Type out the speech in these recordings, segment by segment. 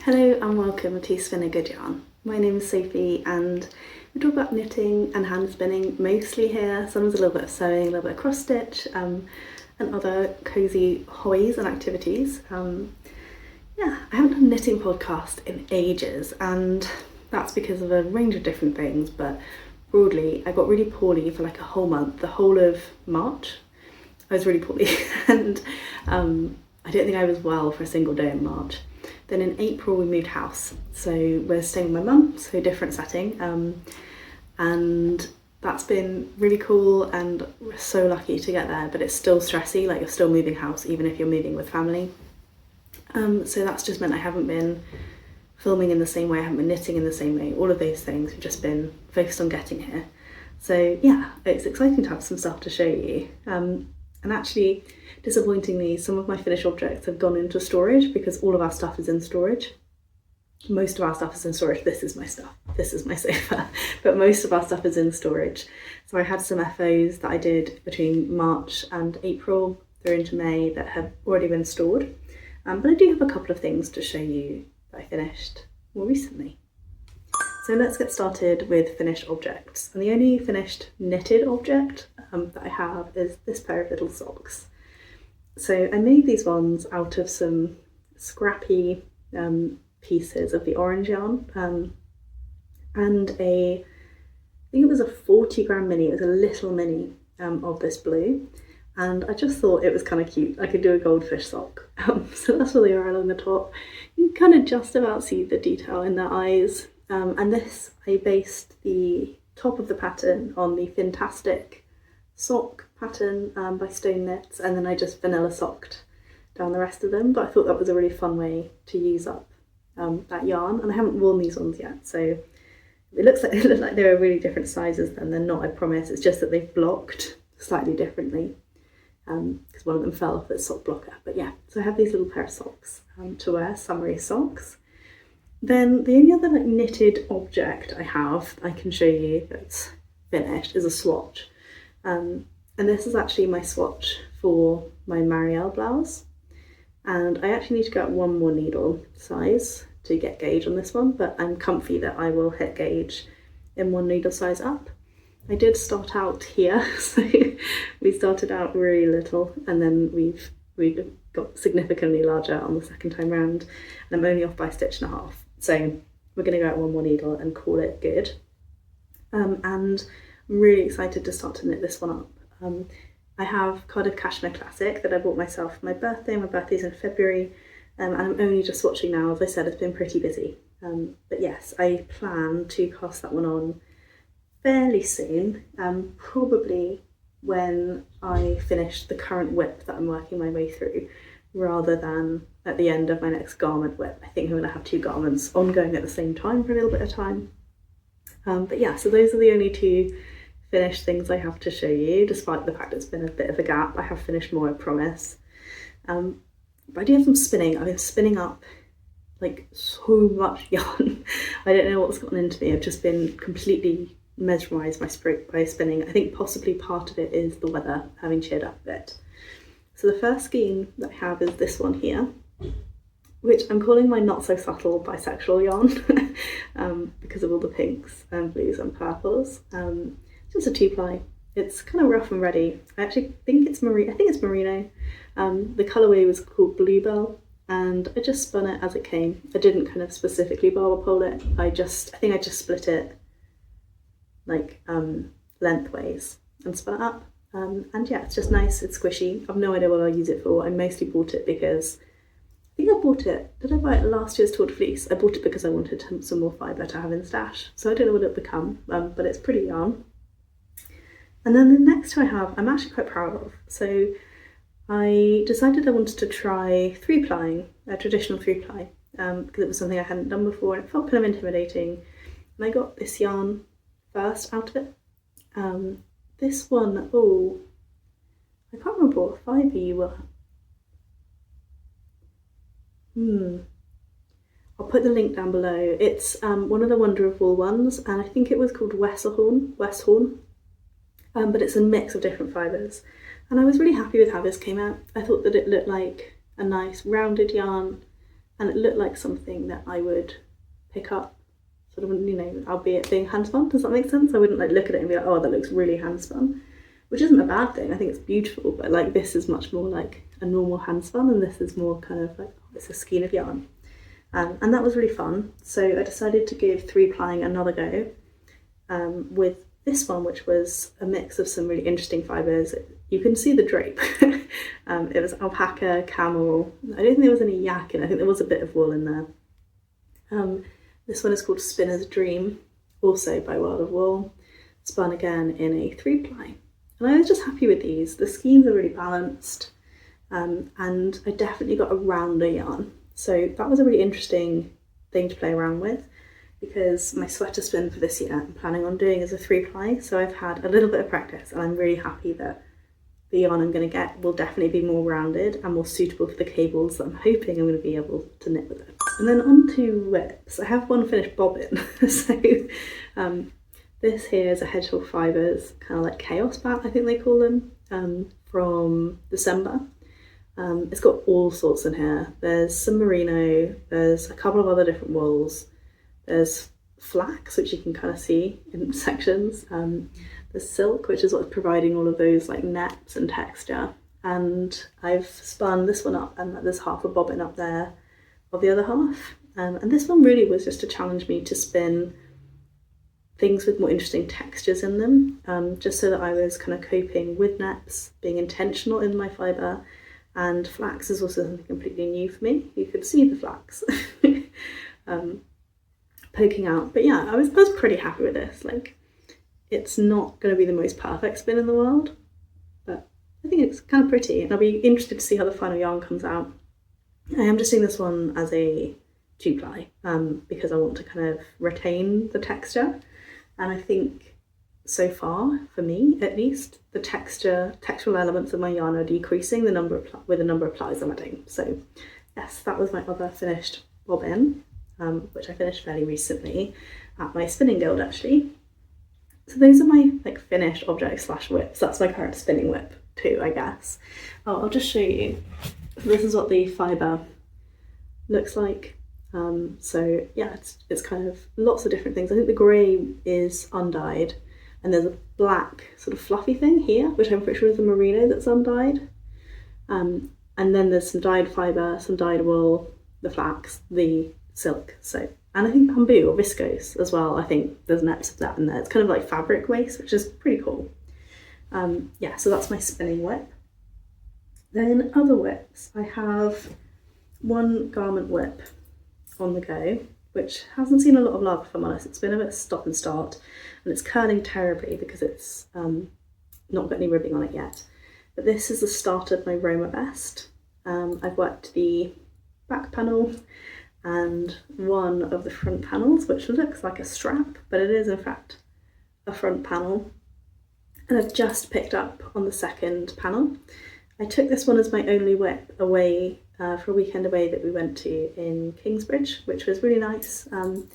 Hello and welcome to Spin a Good Yarn. My name is Sophie and we talk about knitting and hand spinning mostly here. Sometimes a little bit of sewing, a little bit of cross stitch and other cosy hobbies and activities. I haven't done a knitting podcast in ages and that's because of a range of different things, but broadly I got really poorly for like a whole month, the whole of March. I was really poorly and I don't think I was well for a single day in March. Then in April we moved house, so we're staying with my mum, so different setting, and that's been really cool and we're so lucky to get there, but it's still stressy, like you're still moving house even if you're moving with family. So that's just meant I haven't been filming in the same way, I haven't been knitting in the same way, all of those things have just been focused on getting here. So yeah, it's exciting to have some stuff to show you. And actually, disappointingly, some of my finished objects have gone into storage because all of our stuff is in storage. Most of our stuff is in storage. This is my stuff. This is my sofa. But most of our stuff is in storage. So I had some FOs that I did between March and April through into May that have already been stored. But I do have a couple of things to show you that I finished more recently. So let's get started with finished objects. And the only finished knitted object that I have is this pair of little socks. So I made these ones out of some scrappy pieces of the orange yarn and I think it was a 40 gram mini, it was a little mini of this blue, and I just thought it was kind of cute. I could do a goldfish sock. So that's what they are along the top. You can kind of just about see the detail in their eyes. And this, I based the top of the pattern on the Fantastic sock pattern by Stone Knits, and then I just vanilla socked down the rest of them, but I thought that was a really fun way to use up that yarn, and I haven't worn these ones yet, so it looks like they're really different sizes, and they're not, I promise. It's just that they've blocked slightly differently because one of them fell off its sock blocker. But yeah, so I have these little pair of socks to wear, summery socks. Then the only other knitted object I have I can show you that's finished is a swatch. And this is actually my swatch for my Marielle blouse. And I actually need to go up one more needle size to get gauge on this one, but I'm comfy that I will hit gauge in one needle size up. I did start out here, so we started out really little and then we've got significantly larger on the second time round, and I'm only off by a stitch and a half. So we're going to go out one more needle and call it good. And I'm really excited to start to knit this one up. I have Cardiff Cashmere Classic that I bought myself for my birthday. My birthday's in February, and I'm only just swatching now. As I said, it's been pretty busy. But yes, I plan to cast that one on fairly soon, probably when I finish the current whip that I'm working my way through, rather than at the end of my next garment whip. I think I'm going to have two garments ongoing at the same time for a little bit of time. But yeah, so those are the only two finished things I have to show you, despite the fact it's been a bit of a gap. I have finished more, I promise. But I do have some spinning. I've been spinning up like so much yarn. I don't know what's gotten into me. I've just been completely mesmerised by spinning. I think possibly part of it is the weather having cheered up a bit. So the first skein that I have is this one here, which I'm calling my not so subtle bisexual yarn because of all the pinks and blues and purples. Just a 2-ply. It's kind of rough and ready. I actually think it's merino. The colourway was called Bluebell, and I just spun it as it came. I didn't kind of specifically barber pole it. I think I just split it like lengthways and spun it up. And yeah, it's just nice, it's squishy. I've no idea what I'll use it for. I mostly bought it because, I think I bought it, did I buy it last year's Tour de Fleece? I bought it because I wanted some more fibre to have in the stash. So I don't know what it'll become, but it's pretty yarn. And then the next two I have, I'm actually quite proud of. So I decided I wanted to try 3-plying, a traditional 3-ply, because it was something I hadn't done before and it felt kind of intimidating. And I got this yarn first out of it. This one, oh, I can't remember what fibre you were. I'll put the link down below. It's one of the Wonder of Wool ones, and I think it was called Westhorn, but it's a mix of different fibres. And I was really happy with how this came out. I thought that it looked like a nice rounded yarn and it looked like something that I would pick up, sort of, you know, albeit being hand spun. Does that make sense? I wouldn't like look at it and be like, oh, that looks really hand spun, which isn't a bad thing. I think it's beautiful, but like this is much more like a normal hand spun, and this is more kind of like, oh, it's a skein of yarn. And that was really fun. So I decided to give 3-plying another go with this one, which was a mix of some really interesting fibres. You can see the drape. It was alpaca, camel. I don't think there was any yak in it. I think there was a bit of wool in there. This one is called Spinner's Dream, also by World of Wool, spun again in a 3-ply. And I was just happy with these. The skeins are really balanced, and I definitely got a rounder yarn. So that was a really interesting thing to play around with, because my sweater spin for this year I'm planning on doing as a 3-ply. So I've had a little bit of practice, and I'm really happy that the yarn I'm going to get will definitely be more rounded and more suitable for the cables that I'm hoping I'm going to be able to knit with it. And then on to whips. I have one finished bobbin. So this here is a Hedgehog Fibres, kind of like Chaos Bat, I think they call them, from December. It's got all sorts in here. There's some merino, there's a couple of other different wools, there's flax, which you can kind of see in sections, there's silk, which is what's providing all of those like nets and texture, and I've spun this one up, and there's half a bobbin up there of the other half, and this one really was just to challenge me to spin things with more interesting textures in them, just so that I was kind of coping with nets, being intentional in my fibre. And flax is also something completely new for me. You could see the flax poking out. But yeah, I was pretty happy with this. Like, it's not going to be the most perfect spin in the world, but I think it's kind of pretty, and I'll be interested to see how the final yarn comes out. I am just doing this one as a 2-ply because I want to kind of retain the texture, and I think so far, for me at least, the textural elements of my yarn are decreasing with the number of plies I'm adding. So yes, that was my other finished bobbin, which I finished fairly recently at my spinning guild actually. So those are my like finished objects / whips. That's my current spinning whip too, I guess. Oh, I'll just show you. This is what the fibre looks like. So yeah, it's kind of lots of different things. I think the grey is undyed, and there's a black sort of fluffy thing here, which I'm pretty sure is the merino that's undyed. And then there's some dyed fibre, some dyed wool, the flax, the silk. So, and I think bamboo or viscose as well. I think there's nets of that in there. It's kind of like fabric waste, which is pretty cool. Yeah, so that's my spinning whip. Then other whips, I have one garment whip on the go, which hasn't seen a lot of love, if I'm honest. It's been a bit stop and start, and it's curling terribly because it's not got any ribbing on it yet. But this is the start of my Roma vest. I've worked the back panel and one of the front panels, which looks like a strap, but it is in fact a front panel. And I've just picked up on the second panel. I took this one as my only whip away for a weekend away that we went to in Kingsbridge, which was really nice. And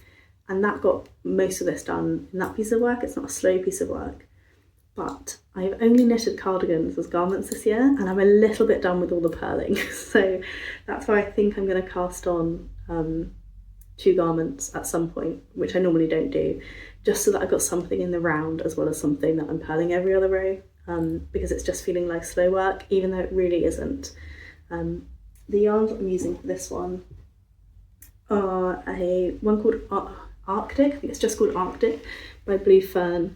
that got most of this done in that piece of work. It's not a slow piece of work, but I've only knitted cardigans as garments this year, and I'm a little bit done with all the purling. So that's why I think I'm going to cast on 2 garments at some point, which I normally don't do, just so that I've got something in the round as well as something that I'm purling every other row, because it's just feeling like slow work, even though it really isn't. The yarns that I'm using for this one are one called Arctic. I think it's just called Arctic by Blue Fern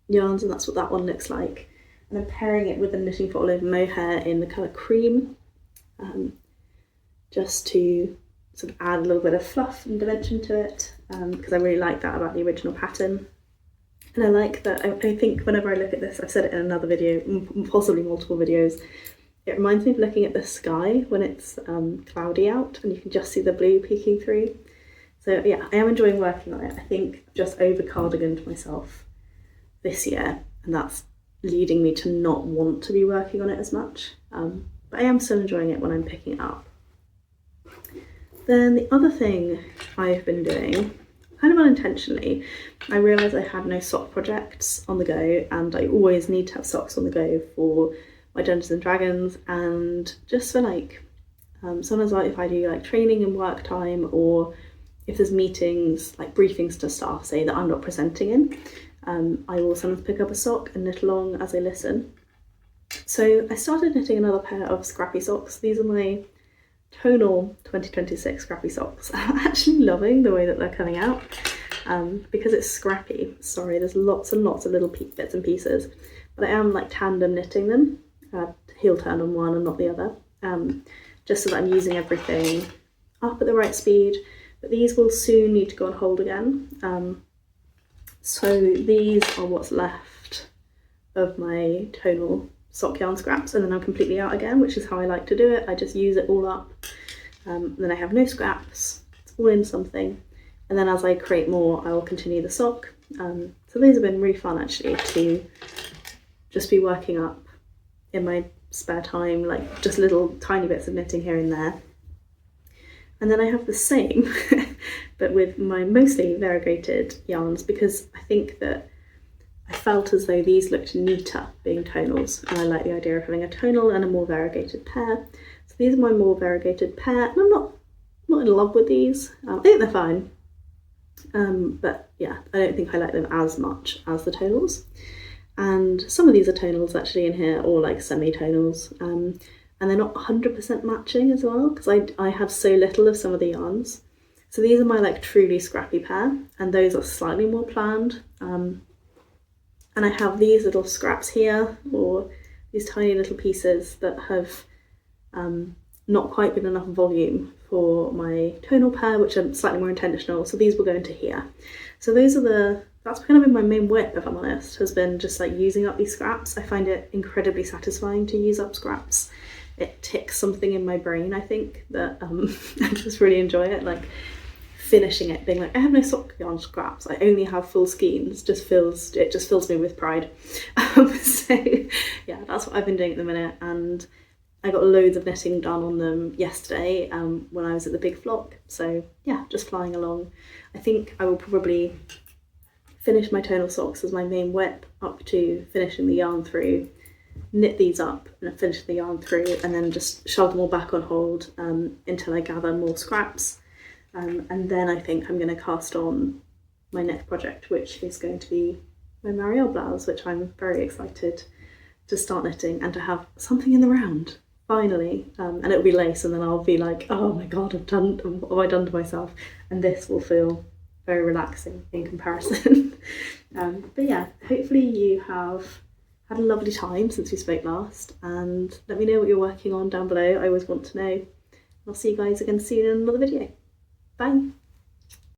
Yarns, and that's what that one looks like. And I'm pairing it with the Knitting for Olive Mohair in the colour Cream, just to sort of add a little bit of fluff and dimension to it, because I really like that about the original pattern. And I like that, I think whenever I look at this, I've said it in another video, possibly multiple videos, it reminds me of looking at the sky when it's cloudy out and you can just see the blue peeking through. So yeah, I am enjoying working on it. I think I've just over cardiganed myself this year, and that's leading me to not want to be working on it as much. But I am still enjoying it when I'm picking it up. Then the other thing I've been doing, kind of unintentionally, I realised I had no sock projects on the go, and I always need to have socks on the go for my Dungeons and Dragons, and just for like Sometimes if I do like training and work time, or if there's meetings, like briefings to staff, say, that I'm not presenting in, I will sometimes pick up a sock and knit along as I listen. So I started knitting another pair of scrappy socks. These are my Tonal 2026 scrappy socks. I'm actually loving the way that they're coming out because it's scrappy. Sorry, there's lots and lots of little bits and pieces, but I am like tandem knitting them, heel turn on one and not the other, just so that I'm using everything up at the right speed. But these will soon need to go on hold again. So these are what's left of my Tonal sock yarn scraps, and then I'm completely out again, which is how I like to do it. I just use it all up, then I have no scraps, it's all in something, and then as I create more I will continue the sock. So these have been really fun actually, to just be working up in my spare time, like just little tiny bits of knitting here and there. And then I have the same but with my mostly variegated yarns, because I think that I felt as though these looked neater being tonals, and I like the idea of having a tonal and a more variegated pair. So these are my more variegated pair, and I'm not in love with these. I think they're fine, but yeah, I don't think I like them as much as the tonals. And some of these are tonals actually in here, or like semi-tonals, and they're not 100% matching as well, because I have so little of some of the yarns. So these are my like truly scrappy pair, and those are slightly more planned. And I have these little scraps here, or these tiny little pieces that have not quite been enough volume for my tonal pair, which are slightly more intentional. So these will go into here. So that's kind of been my main whip, if I'm honest, has been just like using up these scraps. I find it incredibly satisfying to use up scraps. It ticks something in my brain, I think, that I just really enjoy it. Like finishing it, being like, I have no sock yarn scraps, I only have full skeins, just fills me with pride. So yeah, that's what I've been doing at the minute, and I got loads of knitting done on them yesterday when I was at the big flock. So yeah, just flying along. I think I will probably finish my tonal socks as my main whip up to finishing the yarn through, knit these up and finish the yarn through, and then just shove them all back on hold until I gather more scraps. And then I think I'm going to cast on my next project, which is going to be my Marielle blouse, which I'm very excited to start knitting and to have something in the round, finally. And it'll be lace, and then I'll be like, oh my god, what have I done to myself? And this will feel very relaxing in comparison. But yeah, hopefully you have had a lovely time since we spoke last, and let me know what you're working on down below. I always want to know. I'll see you guys again soon in another video. Bye.